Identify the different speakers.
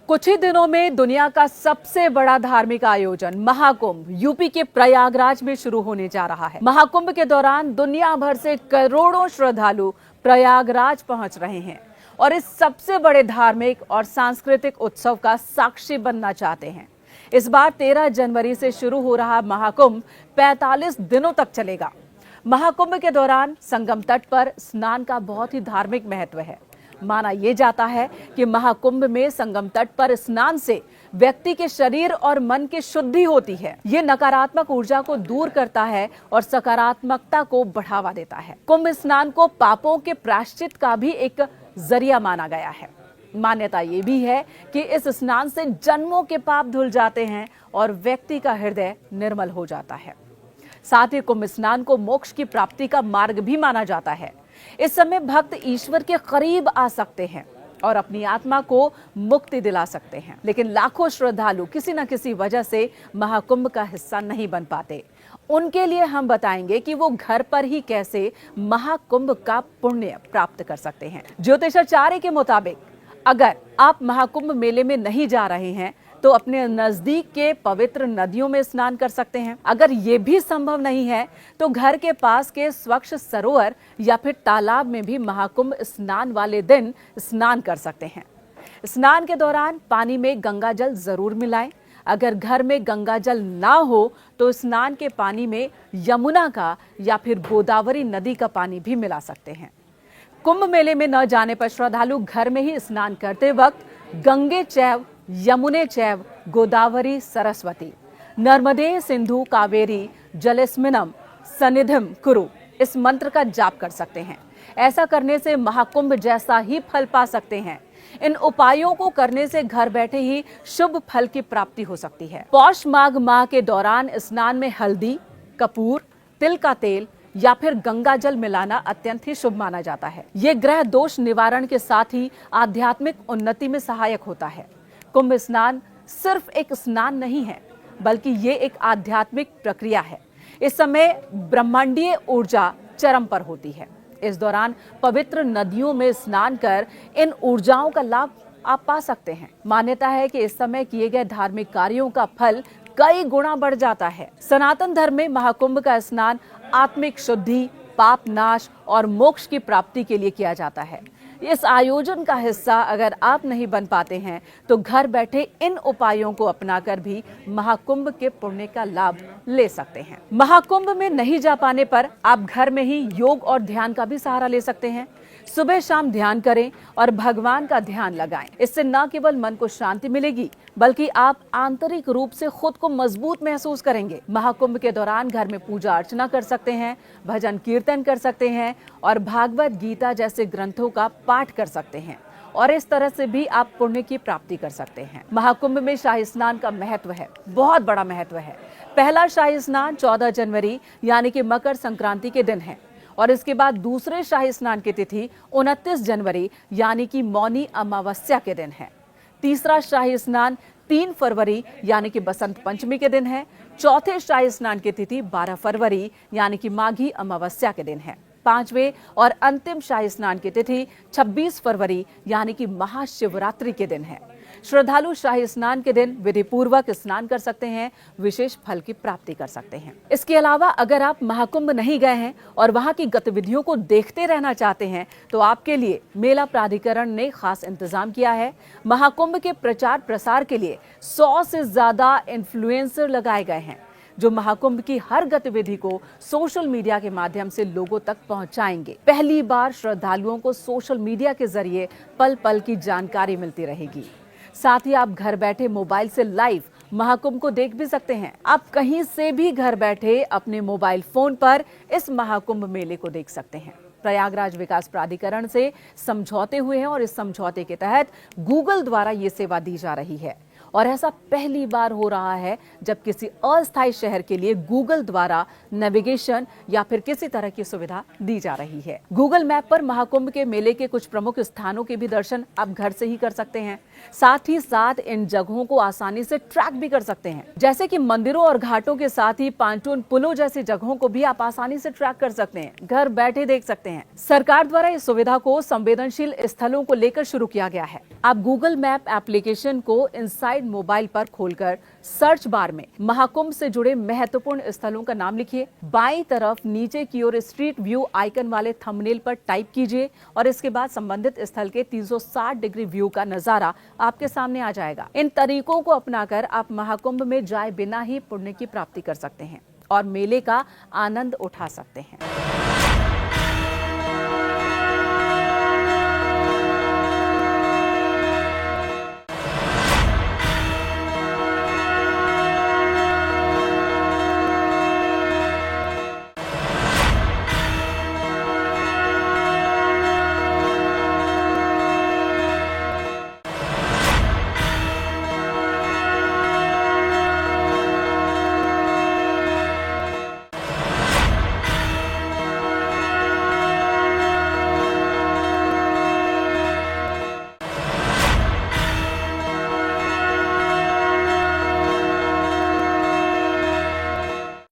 Speaker 1: कुछ ही दिनों में दुनिया का सबसे बड़ा धार्मिक आयोजन महाकुंभ यूपी के प्रयागराज में शुरू होने जा रहा है। महाकुंभ के दौरान दुनिया भर से करोड़ों श्रद्धालु प्रयागराज पहुंच रहे हैं और इस सबसे बड़े धार्मिक और सांस्कृतिक उत्सव का साक्षी बनना चाहते हैं। इस बार 13 जनवरी से शुरू हो रहा महाकुंभ 45 दिनों तक चलेगा। महाकुंभ के दौरान संगम तट पर स्नान का बहुत ही धार्मिक महत्व है। माना यह जाता है कि महाकुंभ में संगम तट पर स्नान से व्यक्ति के शरीर और मन की शुद्धि होती है। ये नकारात्मक ऊर्जा को दूर करता है और सकारात्मकता को बढ़ावा देता है। कुंभ स्नान को पापों के प्रायश्चित का भी एक जरिया माना गया है। मान्यता ये भी है कि इस स्नान से जन्मों के पाप धुल जाते हैं और व्यक्ति का हृदय निर्मल हो जाता है। साथ ही कुंभ स्नान को मोक्ष की प्राप्ति का मार्ग भी माना जाता है। इस समय भक्त ईश्वर के करीब आ सकते हैं और अपनी आत्मा को मुक्ति दिला सकते हैं। लेकिन लाखों श्रद्धालु किसी न किसी वजह से महाकुंभ का हिस्सा नहीं बन पाते। उनके लिए हम बताएंगे कि वो घर पर ही कैसे महाकुंभ का पुण्य प्राप्त कर सकते हैं। ज्योतिषाचार्य के मुताबिक अगर आप महाकुंभ मेले में नहीं जा रहे हैं तो अपने नजदीक के पवित्र नदियों में स्नान कर सकते हैं। अगर ये भी संभव नहीं है तो घर के पास के स्वच्छ सरोवर या फिर तालाब में भी महाकुंभ स्नान वाले दिन स्नान कर सकते हैं। स्नान के दौरान पानी में गंगा जल जरूर मिलाएं। अगर घर में गंगा जल ना हो तो स्नान के पानी में यमुना का या फिर गोदावरी नदी का पानी भी मिला सकते हैं। कुंभ मेले में न जाने पर श्रद्धालु घर में ही स्नान करते वक्त गंगे चैव यमुने चैव गोदावरी सरस्वती नर्मदे सिंधु कावेरी जलेस्मिनम सन्निधिम कुरु इस मंत्र का जाप कर सकते हैं। ऐसा करने से महाकुंभ जैसा ही फल पा सकते हैं। इन उपायों को करने से घर बैठे ही शुभ फल की प्राप्ति हो सकती है। पौष माघ माह के दौरान स्नान में हल्दी, कपूर, तिल का तेल या फिर गंगा जल मिलाना अत्यंत ही शुभ माना जाता है। ये ग्रह दोष निवारण के साथ ही आध्यात्मिक उन्नति में सहायक होता है। कुंभ स्नान सिर्फ एक स्नान नहीं है, बल्कि ये एक आध्यात्मिक प्रक्रिया है। इस समय ब्रह्मांडीय ऊर्जा चरम पर होती है। इस दौरान पवित्र नदियों में स्नान कर इन ऊर्जाओं का लाभ आप पा सकते हैं। मान्यता है कि इस समय किए गए धार्मिक कार्यों का फल कई गुना बढ़ जाता है। सनातन धर्म में महाकुंभ का स्नान आत्मिक शुद्धि, पाप नाश और मोक्ष की प्राप्ति के लिए किया जाता है। इस आयोजन का हिस्सा अगर आप नहीं बन पाते हैं तो घर बैठे इन उपायों को अपनाकर भी महाकुंभ के पुण्य का लाभ ले सकते हैं। महाकुंभ में नहीं जा पाने पर आप घर में ही योग और ध्यान का भी सहारा ले सकते हैं। सुबह शाम ध्यान करें और भगवान का ध्यान लगाएं। इससे न केवल मन को शांति मिलेगी बल्कि आप आंतरिक रूप से खुद को मजबूत महसूस करेंगे। महाकुंभ के दौरान घर में पूजा अर्चना कर सकते हैं, भजन कीर्तन कर सकते हैं और भागवत गीता जैसे ग्रंथों का पाठ कर सकते हैं और इस तरह से भी आप पुण्य की प्राप्ति कर सकते हैं। महाकुंभ में शाही स्नान का महत्व है, बहुत बड़ा महत्व है। पहला शाही स्नान 14 जनवरी यानी कि मकर संक्रांति के दिन है और इसके बाद दूसरे शाही स्नान की तिथि 29 जनवरी यानी कि मौनी अमावस्या के दिन है। तीसरा शाही स्नान 3 फरवरी यानी कि बसंत पंचमी के दिन है। चौथे शाही स्नान की तिथि 12 फरवरी यानी कि माघी अमावस्या के दिन है। पांचवें और अंतिम शाही स्नान की तिथि 26 फरवरी यानी कि महाशिवरात्रि के दिन है। श्रद्धालु शाही स्नान के दिन विधि पूर्वक स्नान कर सकते हैं, विशेष फल की प्राप्ति कर सकते हैं। इसके अलावा अगर आप महाकुंभ नहीं गए हैं और वहां की गतिविधियों को देखते रहना चाहते हैं तो आपके लिए मेला प्राधिकरण ने खास इंतजाम किया है। महाकुंभ के प्रचार प्रसार के लिए 100 से ज्यादा इन्फ्लुएंसर लगाए गए हैं जो महाकुंभ की हर गतिविधि को सोशल मीडिया के माध्यम से लोगों तक पहुंचाएंगे। पहली बार श्रद्धालुओं को सोशल मीडिया के जरिए पल पल की जानकारी मिलती रहेगी। साथ ही आप घर बैठे मोबाइल से लाइव महाकुंभ को देख भी सकते हैं। आप कहीं से भी घर बैठे अपने मोबाइल फोन पर इस महाकुंभ मेले को देख सकते हैं। प्रयागराज विकास प्राधिकरण से समझौते हुए हैं और इस समझौते के तहत गूगल द्वारा ये सेवा दी जा रही है और ऐसा पहली बार हो रहा है जब किसी अस्थायी शहर के लिए गूगल द्वारा नेविगेशन या फिर किसी तरह की सुविधा दी जा रही है। गूगल मैप पर महाकुंभ के मेले के कुछ प्रमुख स्थानों के भी दर्शन आप घर से ही कर सकते हैं। साथ ही साथ इन जगहों को आसानी से ट्रैक भी कर सकते हैं। जैसे कि मंदिरों और घाटों के साथ ही पांटून पुलों जैसी जगहों को भी आप आसानी से ट्रैक कर सकते हैं, घर बैठे देख सकते हैं। सरकार द्वारा इस सुविधा को संवेदनशील स्थलों को लेकर शुरू किया गया है। आप गूगल मैप एप्लीकेशन को इनसाइड मोबाइल पर खोलकर सर्च बार में महाकुंभ से जुड़े महत्वपूर्ण स्थलों का नाम लिखिए। बाईं तरफ नीचे की ओर स्ट्रीट व्यू आइकन वाले थंबनेल पर टाइप कीजिए और इसके बाद संबंधित स्थल के 360 डिग्री व्यू का नजारा आपके सामने आ जाएगा। इन तरीकों को अपनाकर आप महाकुंभ में जाए बिना ही पुण्य की प्राप्ति कर सकते हैं और मेले का आनंद उठा सकते हैं।